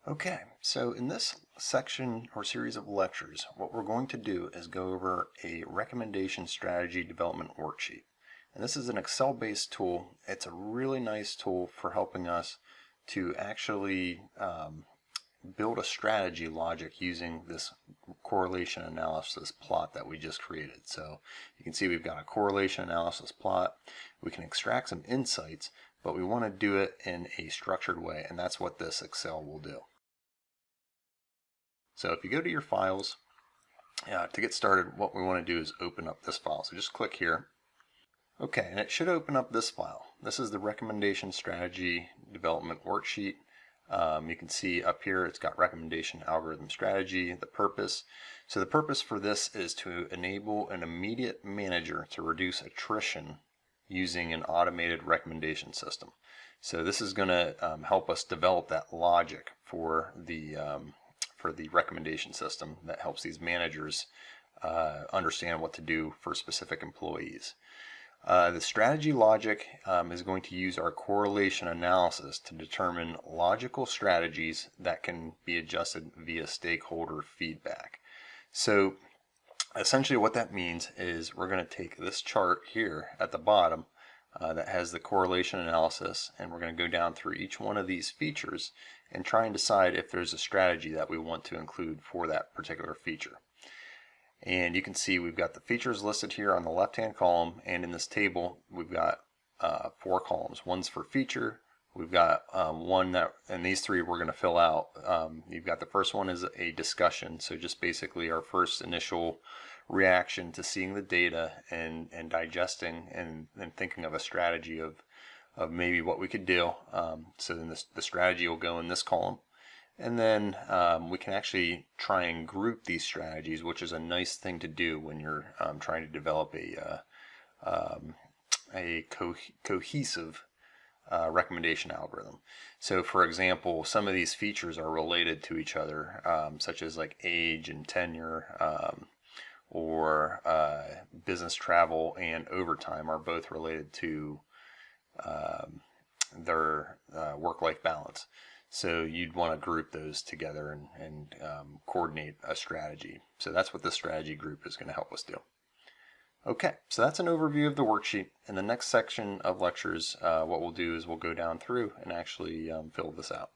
Okay, so in this section or series of lectures, what we're going to do is go over a recommendation strategy development worksheet. And this is an Excel-based tool. It's a really nice tool for helping us to actually build a strategy logic using this correlation analysis plot that we just created. So you can see we've got a correlation analysis plot. We can extract some insights, but we want to do it in a structured way, and that's what this Excel will do. So if you go to your files, to get started, what we want to do is open up this file. So just click here. Okay, and it should open up this file. This is the Recommendation Strategy Development Worksheet. You can see up here it's got recommendation algorithm strategy, the purpose. So the purpose for this is to enable an immediate manager to reduce attrition using an automated recommendation system. So this is going to help us develop that logic for the recommendation system that helps these managers understand what to do for specific employees. The strategy logic is going to use our correlation analysis to determine logical strategies that can be adjusted via stakeholder feedback. So essentially what that means is we're going to take this chart here at the bottom that has the correlation analysis, and we're going to go down through each one of these features and try and decide if there's a strategy that we want to include for that particular feature. And you can see we've got the features listed here on the left hand column, and in this table we've got 4 columns. One's for feature, we've got one that, and these 3 we're going to fill out. You've got the first one is a discussion, so just basically our first initial reaction to seeing the data and digesting and thinking of a strategy of maybe what we could do. So then the strategy will go in this column, and then we can actually try and group these strategies, which is a nice thing to do when you're trying to develop a cohesive recommendation algorithm. So for example, some of these features are related to each other, such as like age and tenure, or business travel and overtime are both related to their work-life balance. So you'd want to group those together and coordinate a strategy. So that's what this strategy group is going to help us do. Okay, so that's an overview of the worksheet. In the next section of lectures, what we'll do is we'll go down through and actually fill this out.